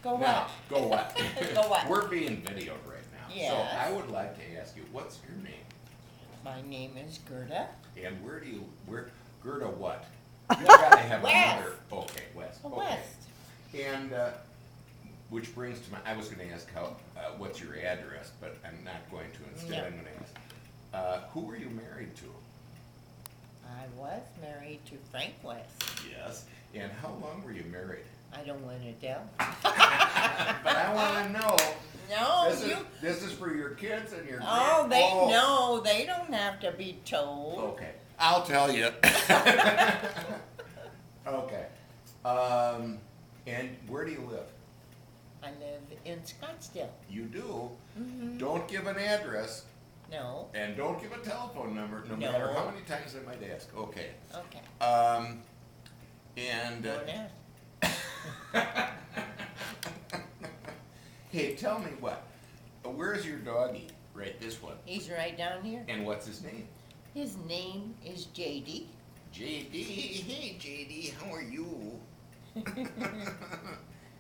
Go Now, what? go what? Go what? We're being videoed right now. So Yes. I would like to ask you, what's your name? My name is Gerda. And where, Gerda what? You gotta have West. another, okay, West, okay. West. And, which brings to my, I was gonna ask how, what's your address, but I'm not going to. Instead, No. I'm gonna ask, who were you married to? I was married to Frank West. Yes. And how long were you married? I don't want to tell. But I wanna know. No, This is for your kids and your Oh, grand- they know. They don't have to be told. Okay, I'll tell you. Okay. And where do you live? I live in Scottsdale. You do? Mm-hmm. Don't give an address No. and don't give a telephone number, no No. matter how many times I might ask. Okay. Okay. And, Don't ask. hey, tell me what, where's your doggy? Right, this one. He's right down here. And what's his name? His name is JD. JD, hey JD, how are you?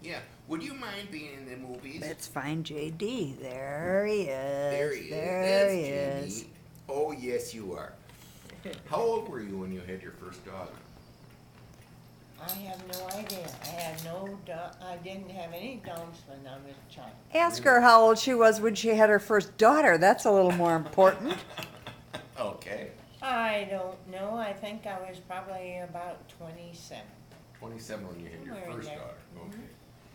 Yeah, would you mind being in the movies? Let's find JD. There he is. There he is. There That's he JD. is. Oh, yes, you are. How old were you when you had your first dog? I have no idea. I didn't have any dogs when I was a child. Ask her how old she was when she had her first daughter. That's a little more important. Okay, I don't know. I think I was probably about 27. 27 when you had your Somewhere in first there. daughter. Okay.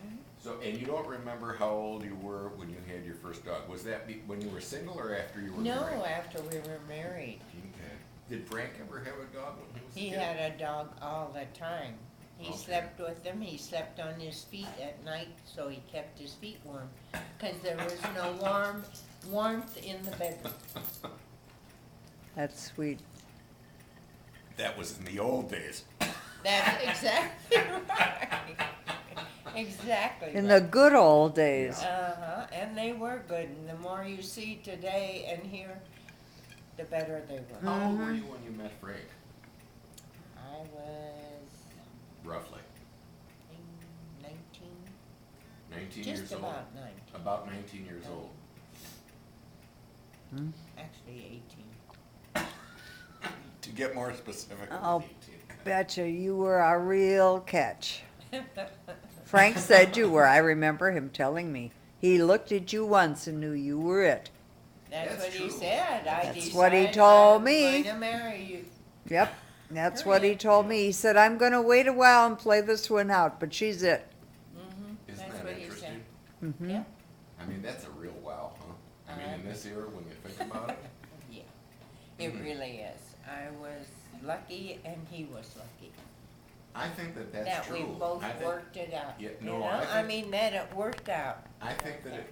Mhm. So, and you don't remember how old you were when you had your first dog? Was that when you were single or after you were No, married? after we were married. Okay. Did Frank ever have a dog when he was a He kid? had a dog all the time. He Okay. slept with him. He slept on his feet at night, so he kept his feet warm. Because there was no warmth in the bedroom. That's sweet. That was in the old days. That's exactly right. Exactly In right. the good old days. Uh-huh, and they were good, and the more you see today and hear, the better they were. How old were you when you met Frank, I was roughly? 19, 19 years just old? about 19, About 19 years old. actually 18. To get more specific, it Oh. was 18. Betcha you were a real catch. Frank said you were. I remember him telling me. He looked at you once and knew you were it. That's That's what he true. said. I That's what he decided told I'm me. going to marry you. Yep, that's what he Period. told me. He said, I'm gonna wait a while and play this one out, but she's it. Mm-hmm. Isn't That's that what he interesting? said. Mhm. Yeah. I mean, that's a real wow, huh? I mean, in this era, when you think about it. Yeah, it Mhm. really is. I was lucky and he was lucky. I think that that's That true. we both I think- worked it out. Yeah, you no, know? I think- mean, that it worked out. I think that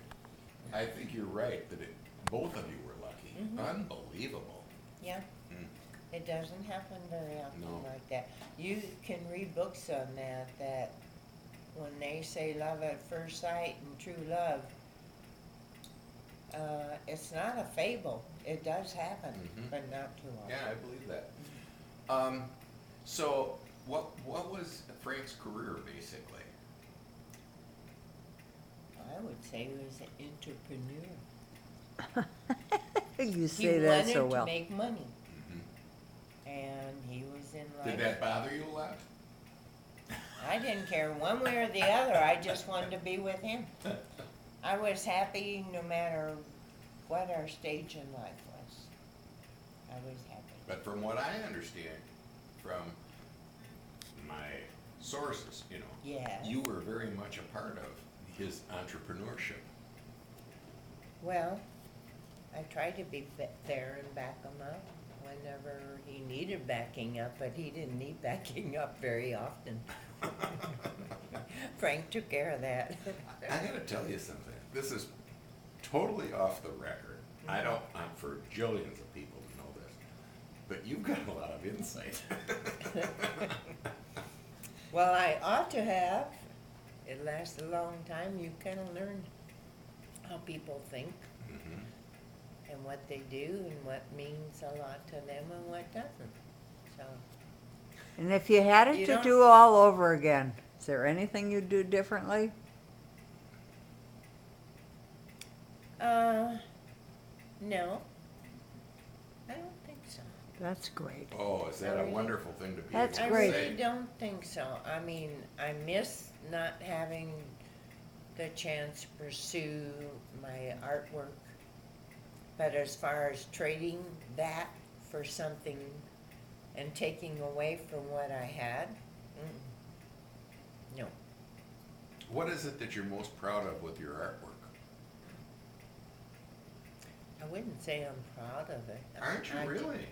I think you're right, that both of you were lucky. Mhm. Unbelievable. Yeah. Mm. It doesn't happen very often No. like that. You can read books on that when they say love at first sight and true love, it's not a fable. It does happen, Mhm. but not too often. Yeah, I believe that. So what was Frank's career basically? I would say he was an entrepreneur. You He say that so wanted well. to make money, Mhm. and he was in life. Did that bother you a lot? I didn't care one way or the other. I just wanted to be with him. I was happy no matter what our stage in life was. I was happy. But from what I understand, from my sources, Yes. you were very much a part of his entrepreneurship. Well, I tried to be there and back him up whenever he needed backing up, but he didn't need backing up very often. Frank took care of that. I gotta tell you something. This is totally off the record. I don't, for jillions of people to know this, but you've got a lot of insight. Well, I ought to have. It lasts a long time. You kind of learn how people think Mhm. and what they do and what means a lot to them and what doesn't. So, And if you had it You to don't- do all over again, is there anything you'd do differently? No, I don't think so. That's great. Oh, is that I a really- wonderful thing to be That's able I to great. say? really don't think so. I mean, I miss not having the chance to pursue my artwork. But as far as trading that for something and taking away from what I had, no. What is it that you're most proud of with your artwork? I wouldn't say I'm proud of it. Aren't you I really?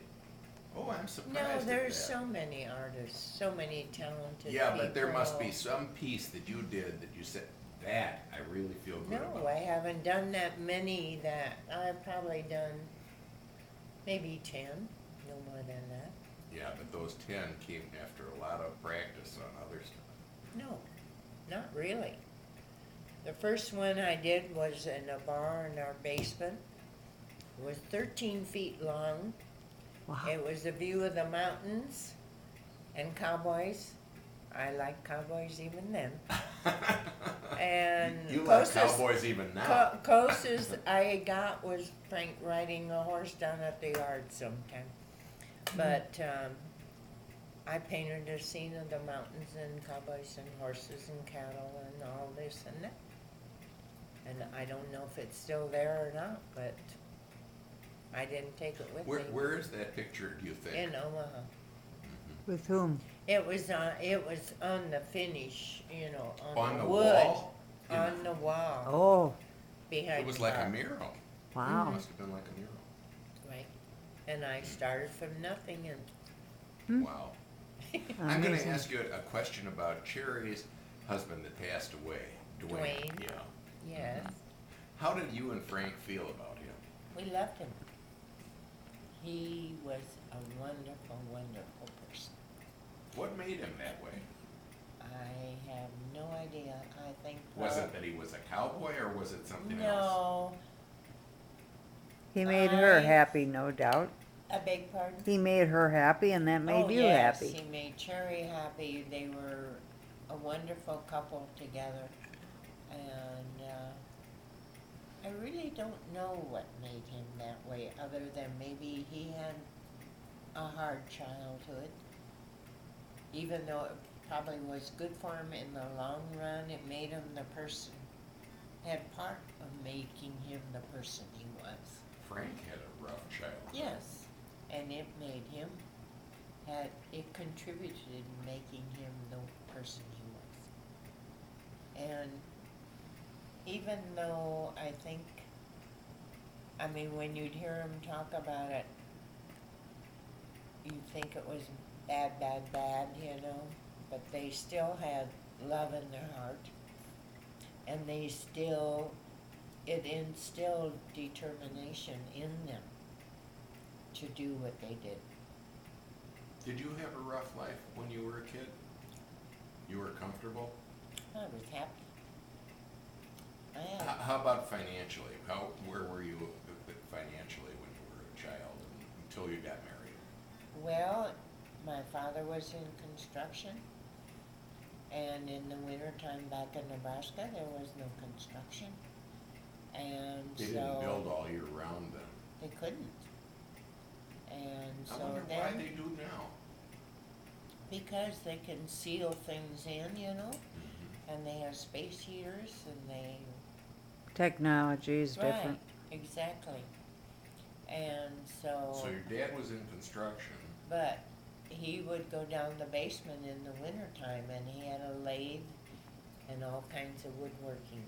Oh, I'm surprised No, at there's that. so many artists, so many talented Yeah, but there must be people. some piece that you did that you said, that I really feel good No, about. I haven't done that many. That I've probably done maybe 10, no more than that. Yeah, but those 10 came after a lot of practice on other stuff. No, not really. The first one I did was in a bar in our basement. It was 13 feet long. Wow. It was a view of the mountains and cowboys. I like cowboys even then. And You like closest- cowboys even now. Closest I got was Frank riding a horse down at the yard sometime. But I painted a scene of the mountains and cowboys and horses and cattle and all this and that. And I don't know if it's still there or not, but I didn't take it with me. Where is that picture, do you think? In Omaha. With whom? It was on the finish, you know, On on the the wood. wall? On the wall, Oh, behind It was the like a bar. mural. It wow. must have been like a mural. Right. And I started from nothing and Hmm. Wow. I'm gonna Amazing. ask you a question about Cherry's husband that passed away, Dwayne. Dwayne. Yeah. yes, How did you and Frank feel about him? we loved him. He was a wonderful, wonderful person. What made him that way? I have no idea. I think. Was it that he was a cowboy or was it something else? No, He made her I- happy, no doubt. I beg pardon? He made her happy and that made Oh, you yes, happy. he made Cherry happy. They were a wonderful couple together. And I really don't know what made him that way, other than maybe he had a hard childhood. Even though it probably was good for him in the long run, it made him the person, had part of making him the person he was. Frank had a rough childhood. Yes, and it made him, it contributed in making him the person he was. And even though I think, I mean, when you'd hear him talk about it, you'd think it was bad, bad, bad, you know, but they still had love in their heart. And they still, it instilled determination in them to do what they did. Did you have a rough life when you were a kid? You were comfortable? I was happy. I am. How about financially? Where were you financially when you were a child until you got married? Well, my father was in construction, and in the wintertime back in Nebraska, there was no construction. And They so. didn't build all year round then. They couldn't. And I so wonder why then, they do now. because they can seal things in, you know, Mm-hmm. and they have space heaters and they. Technology is different. Right, exactly. And so. So your dad was in construction. But he would go down the basement in the wintertime and he had a lathe and all kinds of woodworking